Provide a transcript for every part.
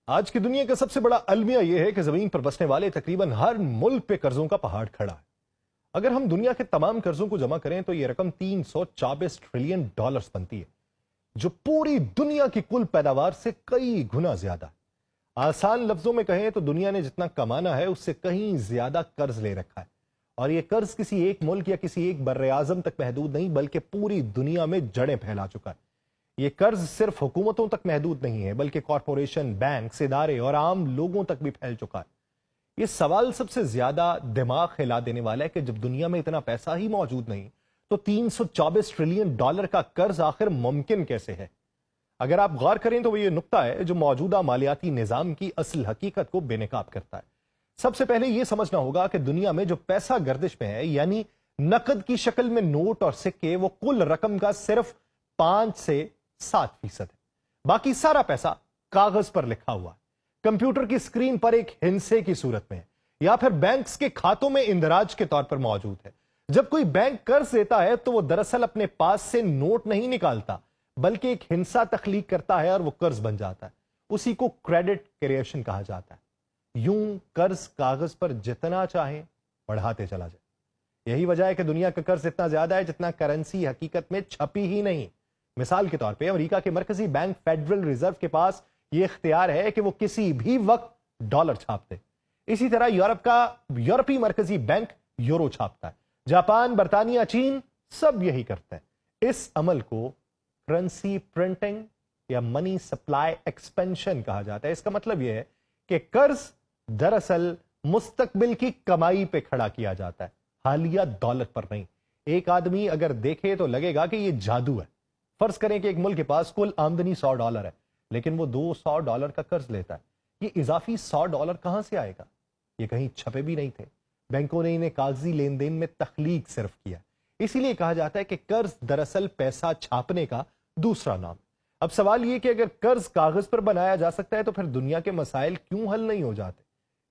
آج کی دنیا کا سب سے بڑا المیہ یہ ہے کہ زمین پر بسنے والے تقریباً ہر ملک پہ قرضوں کا پہاڑ کھڑا ہے۔ اگر ہم دنیا کے تمام قرضوں کو جمع کریں تو یہ رقم 324 ٹریلین ڈالرز بنتی ہے، جو پوری دنیا کی کل پیداوار سے کئی گنا زیادہ ہے۔ آسان لفظوں میں کہیں تو دنیا نے جتنا کمانا ہے اس سے کہیں زیادہ قرض لے رکھا ہے، اور یہ قرض کسی ایک ملک یا کسی ایک بر اعظم تک محدود نہیں بلکہ پوری دنیا میں جڑیں پھیلا چکا ہے۔ یہ قرض صرف حکومتوں تک محدود نہیں ہے بلکہ کارپوریشن، بینکس، ادارے اور عام لوگوں تک بھی پھیل چکا ہے۔ یہ سوال سب سے زیادہ دماغ ہلا دینے والا ہے کہ جب دنیا میں اتنا پیسہ ہی موجود نہیں تو 324 ٹریلین ڈالر کا قرض آخر ممکن کیسے ہے؟ اگر آپ غور کریں تو وہ یہ نقطہ ہے جو موجودہ مالیاتی نظام کی اصل حقیقت کو بے نقاب کرتا ہے۔ سب سے پہلے یہ سمجھنا ہوگا کہ دنیا میں جو پیسہ گردش میں ہے، یعنی نقد کی شکل میں نوٹ اور سکے، وہ کل رقم کا صرف 5 سے 7% ہے۔ باقی سارا پیسہ کاغذ پر لکھا ہوا ہے، کمپیوٹر کی سکرین پر ایک ہندسے کی صورت میں ہے، یا پھر بینکس کے کھاتوں میں اندراج کے طور پر موجود ہے۔ جب کوئی بینک قرض دیتا ہے تو وہ دراصل اپنے پاس سے نوٹ نہیں نکالتا بلکہ ایک ہندسہ تخلیق کرتا ہے اور وہ قرض بن جاتا ہے۔ اسی کو کریڈٹ کریشن کہا جاتا ہے۔ یوں قرض کاغذ پر جتنا چاہیں بڑھاتے چلا جائے۔ یہی وجہ ہے کہ دنیا کا قرض اتنا زیادہ ہے جتنا کرنسی حقیقت میں چھپی ہی نہیں۔ مثال کے طور پہ امریکہ کے مرکزی بینک فیڈرل ریزرو کے پاس یہ اختیار ہے کہ وہ کسی بھی وقت ڈالر چھاپ دے۔ اسی طرح یورپی مرکزی بینک یورو چھاپتا ہے۔ جاپان، برطانیہ، چین سب یہی کرتے ہیں۔ اس عمل کو کرنسی پرنٹنگ یا منی سپلائی ایکسپینشن کہا جاتا ہے۔ اس کا مطلب یہ ہے کہ قرض دراصل مستقبل کی کمائی پہ کھڑا کیا جاتا ہے، حالیہ دولت پر نہیں۔ ایک آدمی اگر دیکھے تو لگے گا کہ یہ جادو ہے۔ فرض کریں کہ ایک ملک کے پاس کل آمدنی $100 ہے، لیکن وہ $200 کا قرض لیتا ہے۔ یہ اضافی $100 کہاں سے آئے گا؟ یہ کہیں چھپے بھی نہیں تھے، بینکوں نے انہیں کاغذی لین دین میں تخلیق صرف کیا۔ اسی لیے کہا جاتا ہے کہ قرض دراصل پیسہ چھاپنے کا دوسرا نام۔ اب سوال یہ کہ اگر قرض کاغذ پر بنایا جا سکتا ہے تو پھر دنیا کے مسائل کیوں حل نہیں ہو جاتے؟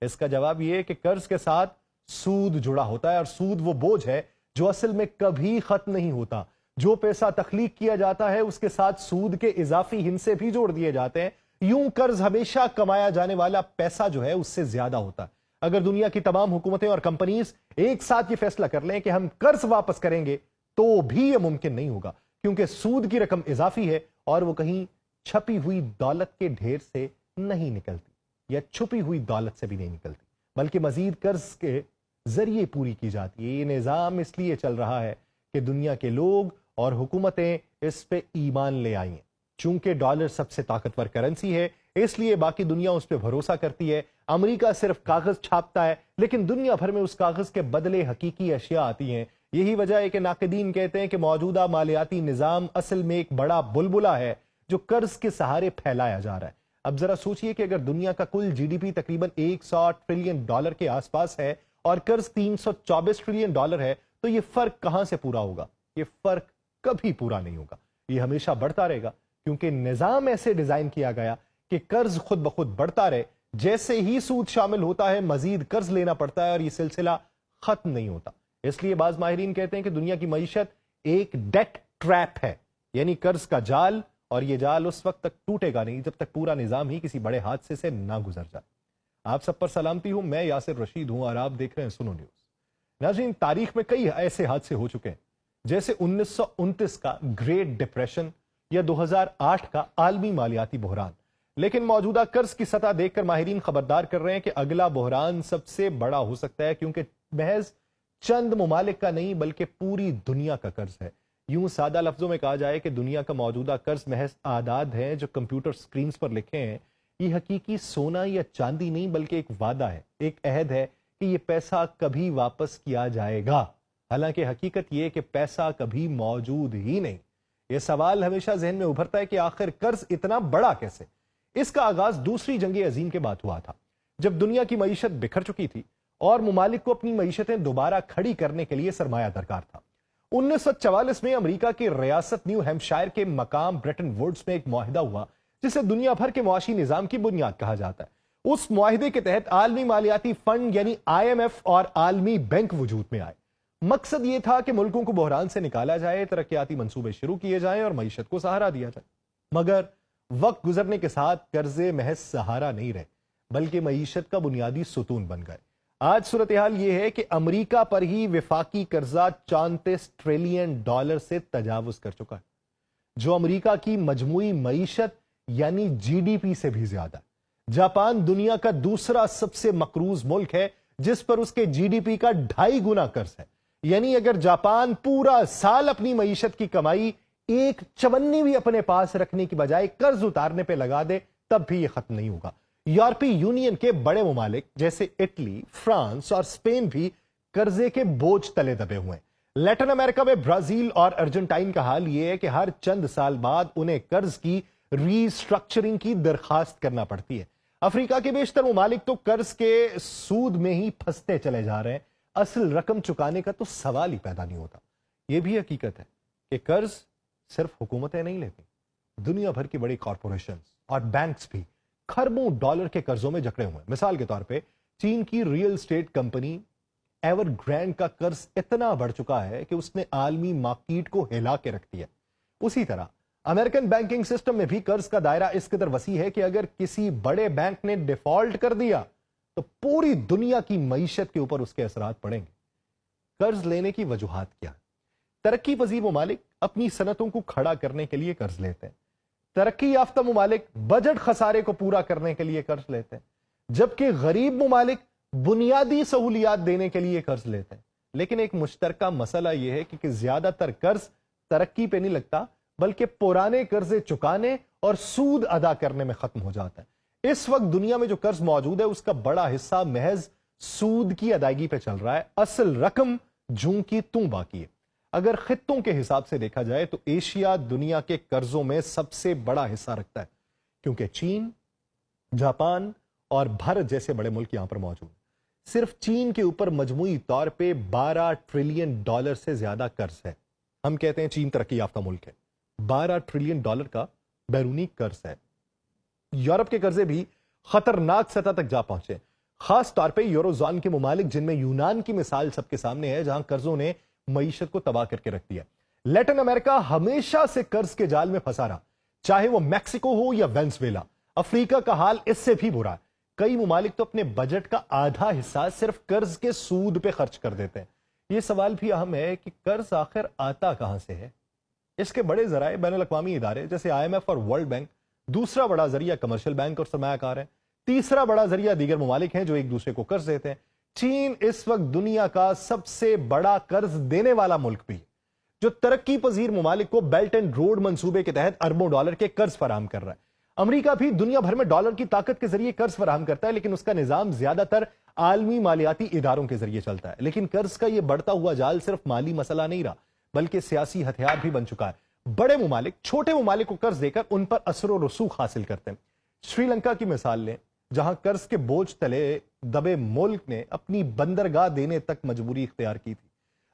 اس کا جواب یہ ہے کہ قرض کے ساتھ سود جڑا ہوتا ہے، اور سود وہ بوجھ ہے جو اصل میں کبھی ختم نہیں ہوتا۔ جو پیسہ تخلیق کیا جاتا ہے اس کے ساتھ سود کے اضافی ہندسے بھی جوڑ دیے جاتے ہیں۔ یوں قرض ہمیشہ کمایا جانے والا پیسہ جو ہے اس سے زیادہ ہوتا ہے۔ اگر دنیا کی تمام حکومتیں اور کمپنیز ایک ساتھ یہ فیصلہ کر لیں کہ ہم قرض واپس کریں گے تو بھی یہ ممکن نہیں ہوگا، کیونکہ سود کی رقم اضافی ہے اور وہ کہیں چھپی ہوئی دولت کے ڈھیر سے نہیں نکلتی، یا چھپی ہوئی دولت سے بھی نہیں نکلتی، بلکہ مزید قرض کے ذریعے پوری کی جاتی ہے۔ یہ نظام اس لیے چل رہا ہے کہ دنیا کے لوگ اور حکومتیں اس پہ ایمان لے آئی ہیں۔ چونکہ ڈالر سب سے طاقتور کرنسی ہے، اس لیے باقی دنیا اس پہ بھروسہ کرتی ہے۔ امریکہ صرف کاغذ چھاپتا ہے، لیکن دنیا بھر میں اس کاغذ کے بدلے حقیقی اشیاء آتی ہیں۔ یہی وجہ ہے کہ ناقدین کہتے ہیں کہ موجودہ مالیاتی نظام اصل میں ایک بڑا بلبلہ ہے جو قرض کے سہارے پھیلایا جا رہا ہے۔ اب ذرا سوچئے کہ اگر دنیا کا کل جی ڈی پی تقریباً 100 ٹریلین ڈالر کے آس پاس ہے اور قرض 324 ٹریلین ڈالر ہے تو یہ فرق کہاں سے پورا ہوگا؟ یہ فرق کبھی پورا نہیں ہوگا، یہ ہمیشہ بڑھتا رہے گا، کیونکہ نظام ایسے ڈیزائن کیا گیا کہ قرض خود بخود بڑھتا رہے۔ جیسے ہی سود شامل ہوتا ہے مزید قرض لینا پڑتا ہے اور یہ سلسلہ ختم نہیں ہوتا۔ اس لیے بعض ماہرین کہتے ہیں کہ دنیا کی معیشت ایک ڈیٹ ٹریپ ہے، یعنی قرض کا جال، اور یہ جال اس وقت تک ٹوٹے گا نہیں جب تک پورا نظام ہی کسی بڑے حادثے سے نہ گزر جائے۔ آپ سب پر سلامتی ہوں، میں یاسر رشید ہوں اور آپ دیکھ رہے ہیں سنو نیوز۔ ناظرین، تاریخ میں کئی ایسے حادثے ہو چکے ہیں، جیسے 1929 کا گریٹ ڈپریشن یا 2008 کا عالمی مالیاتی بحران، لیکن موجودہ قرض کی سطح دیکھ کر ماہرین خبردار کر رہے ہیں کہ اگلا بحران سب سے بڑا ہو سکتا ہے، کیونکہ محض چند ممالک کا نہیں بلکہ پوری دنیا کا قرض ہے۔ یوں سادہ لفظوں میں کہا جائے کہ دنیا کا موجودہ قرض محض اعداد ہیں جو کمپیوٹر سکرینز پر لکھے ہیں۔ یہ حقیقی سونا یا چاندی نہیں بلکہ ایک وعدہ ہے، ایک عہد ہے کہ یہ پیسہ کبھی واپس کیا جائے گا، حالانکہ حقیقت یہ کہ پیسہ کبھی موجود ہی نہیں۔ یہ سوال ہمیشہ ذہن میں ابھرتا ہے کہ آخر قرض اتنا بڑا کیسے؟ اس کا آغاز دوسری جنگ عظیم کے بعد ہوا تھا، جب دنیا کی معیشت بکھر چکی تھی اور ممالک کو اپنی معیشتیں دوبارہ کھڑی کرنے کے لیے سرمایہ درکار تھا۔ 1944 میں امریکہ کی ریاست نیو ہیمپشائر کے مقام برٹن ووڈز میں ایک معاہدہ ہوا جسے دنیا بھر کے معاشی نظام کی بنیاد کہا جاتا ہے۔ اس معاہدے کے تحت عالمی مالیاتی فنڈ یعنی IMF اور عالمی بینک وجود میں آئے۔ مقصد یہ تھا کہ ملکوں کو بحران سے نکالا جائے، ترقیاتی منصوبے شروع کیے جائیں اور معیشت کو سہارا دیا جائے۔ مگر وقت گزرنے کے ساتھ قرضے محض سہارا نہیں رہے بلکہ معیشت کا بنیادی ستون بن گئے۔ آج صورتحال یہ ہے کہ امریکہ پر ہی وفاقی قرضہ 34 ٹریلین ڈالر سے تجاوز کر چکا ہے، جو امریکہ کی مجموعی معیشت یعنی جی ڈی پی سے بھی زیادہ ہے۔ جاپان دنیا کا دوسرا سب سے مقروض ملک ہے جس پر اس کے جی ڈی پی کا 2.5 گنا قرض ہے، یعنی اگر جاپان پورا سال اپنی معیشت کی کمائی 1/54 بھی اپنے پاس رکھنے کی بجائے قرض اتارنے پہ لگا دے تب بھی یہ ختم نہیں ہوگا۔ یورپی یونین کے بڑے ممالک جیسے اٹلی، فرانس اور اسپین بھی قرضے کے بوجھ تلے دبے ہوئے ہیں۔ لیٹن امریکہ میں برازیل اور ارجنٹائن کا حال یہ ہے کہ ہر چند سال بعد انہیں قرض کی ری سٹرکچرنگ کی درخواست کرنا پڑتی ہے۔ افریقہ کے بیشتر ممالک تو قرض کے سود میں ہی پھنستے چلے جا رہے ہیں، اصل رقم چکانے کا تو سوال ہی پیدا نہیں ہوتا۔ یہ بھی حقیقت ہے کہ قرض صرف حکومتیں نہیں لیتی، دنیا بھر کی بڑی کارپوریشنز اور بینکس بھی کھربوں ڈالر کے قرضوں میں جکڑے ہوئے ہیں۔ مثال کے طور پہ چین کی real estate company ever grand کا قرض اتنا بڑھ چکا ہے کہ اس نے عالمی مارکیٹ کو ہلا کے رکھ دیا۔ اسی طرح امریکن بینکنگ سسٹم میں بھی قرض کا دائرہ اس قدر وسیع ہے کہ اگر کسی بڑے بینک نے ڈیفالٹ کر دیا تو پوری دنیا کی معیشت کے اوپر اس کے اثرات پڑیں گے۔ قرض لینے کی وجوہات کیا ہیں؟ ترقی پذیر ممالک اپنی صنعتوں کو کھڑا کرنے کے لیے قرض لیتے ہیں، ترقی یافتہ ممالک بجٹ خسارے کو پورا کرنے کے لیے قرض لیتے ہیں، جبکہ غریب ممالک بنیادی سہولیات دینے کے لیے قرض لیتے ہیں۔ لیکن ایک مشترکہ مسئلہ یہ ہے کہ زیادہ تر قرض ترقی پہ نہیں لگتا بلکہ پرانے قرضے چکانے اور سود ادا کرنے میں ختم ہو جاتا ہے۔ اس وقت دنیا میں جو قرض موجود ہے اس کا بڑا حصہ محض سود کی ادائیگی پہ چل رہا ہے، اصل رقم جوں کی توں باقی ہے۔ اگر خطوں کے حساب سے دیکھا جائے تو ایشیا دنیا کے قرضوں میں سب سے بڑا حصہ رکھتا ہے، کیونکہ چین، جاپان اور بھارت جیسے بڑے ملک یہاں پر موجود ہیں۔ صرف چین کے اوپر مجموعی طور پہ 12 ٹریلین ڈالر سے زیادہ قرض ہے۔ ہم کہتے ہیں چین ترقی یافتہ ملک ہے، 12 ٹریلین ڈالر کا بیرونی قرض ہے۔ یورپ کے قرضے بھی خطرناک سطح تک جا پہنچے، خاص طور پہ یورو زون کے ممالک جن میں یونان کی مثال سب کے سامنے ہے، جہاں قرضوں نے معیشت کو تباہ کر کے رکھ دیا۔ لیٹن امریکہ ہمیشہ سے قرض کے جال میں پھنسا رہا، چاہے وہ میکسیکو ہو یا وینزویلا۔ افریقہ کا حال اس سے بھی برا ہے، کئی ممالک تو اپنے بجٹ کا آدھا حصہ صرف قرض کے سود پہ خرچ کر دیتے ہیں۔ یہ سوال بھی اہم ہے کہ قرض آخر آتا کہاں سے ہے؟ اس کے بڑے ذرائع بین الاقوامی ادارے جیسے IMF اور ورلڈ بینک، دوسرا بڑا ذریعہ کمرشل بینک اور سرمایہ کار ہیں، تیسرا بڑا ذریعہ دیگر ممالک ہیں جو ایک دوسرے کو قرض دیتے ہیں۔ چین اس وقت دنیا کا سب سے بڑا قرض دینے والا ملک بھی ہے، جو ترقی پذیر ممالک کو بیلٹ اینڈ روڈ منصوبے کے تحت اربوں ڈالر کے قرض فراہم کر رہا ہے۔ امریکہ بھی دنیا بھر میں ڈالر کی طاقت کے ذریعے قرض فراہم کرتا ہے، لیکن اس کا نظام زیادہ تر عالمی مالیاتی اداروں کے ذریعے چلتا ہے۔ لیکن قرض کا یہ بڑھتا ہوا جال صرف مالی مسئلہ نہیں رہا بلکہ سیاسی ہتھیار بھی بن چکا ہے۔ بڑے ممالک چھوٹے ممالک کو قرض دے کر ان پر اثر و رسوخ حاصل کرتے ہیں۔ سری لنکا کی مثال لیں، جہاں قرض کے بوجھ تلے دبے ملک نے اپنی بندرگاہ دینے تک مجبوری اختیار کی تھی۔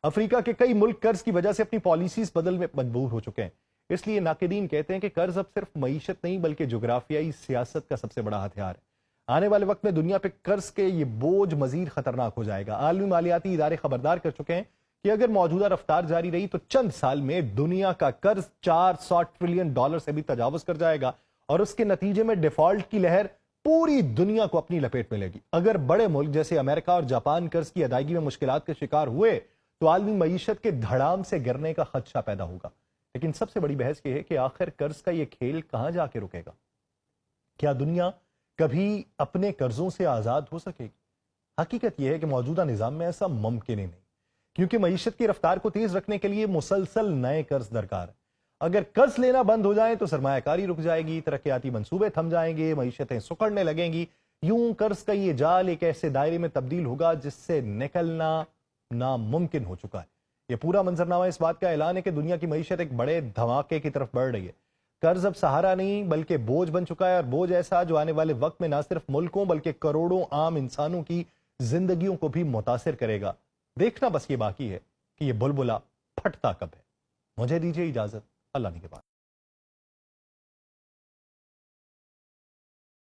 افریقہ کے کئی ملک قرض کی وجہ سے اپنی پالیسیز بدلنے میں مجبور ہو چکے ہیں۔ اس لیے ناقدین کہتے ہیں کہ قرض اب صرف معیشت نہیں بلکہ جغرافیائی سیاست کا سب سے بڑا ہتھیار ہے۔ آنے والے وقت میں دنیا پہ قرض کے یہ بوجھ مزید خطرناک ہو جائے گا۔ عالمی مالیاتی ادارے خبردار کر چکے ہیں کہ اگر موجودہ رفتار جاری رہی تو چند سال میں دنیا کا قرض 400 ٹریلین ڈالر سے بھی تجاوز کر جائے گا، اور اس کے نتیجے میں ڈیفالٹ کی لہر پوری دنیا کو اپنی لپیٹ میں لے گی۔ اگر بڑے ملک جیسے امریکہ اور جاپان قرض کی ادائیگی میں مشکلات کے شکار ہوئے تو عالمی معیشت کے دھڑام سے گرنے کا خدشہ پیدا ہوگا۔ لیکن سب سے بڑی بحث یہ ہے کہ آخر قرض کا یہ کھیل کہاں جا کے رکے گا؟ کیا دنیا کبھی اپنے قرضوں سے آزاد ہو سکے گی؟ حقیقت یہ ہے کہ موجودہ نظام میں ایسا ممکن ہی نہیں، کیونکہ معیشت کی رفتار کو تیز رکھنے کے لیے مسلسل نئے قرض درکار ہے۔ اگر قرض لینا بند ہو جائے تو سرمایہ کاری رک جائے گی، ترقیاتی منصوبے تھم جائیں گے، معیشتیں سکڑنے لگیں گی۔ یوں قرض کا یہ جال ایک ایسے دائرے میں تبدیل ہوگا جس سے نکلنا ناممکن ہو چکا ہے۔ یہ پورا منظرنامہ اس بات کا اعلان ہے کہ دنیا کی معیشت ایک بڑے دھماکے کی طرف بڑھ رہی ہے۔ قرض اب سہارا نہیں بلکہ بوجھ بن چکا ہے، اور بوجھ ایسا جو آنے والے وقت میں نہ صرف ملکوں بلکہ کروڑوں عام انسانوں کی زندگیوں کو بھی متاثر کرے گا۔ دیکھنا بس یہ باقی ہے کہ یہ بلبلہ پھٹتا کب ہے۔ مجھے دیجیے اجازت، اللہ نگہبان۔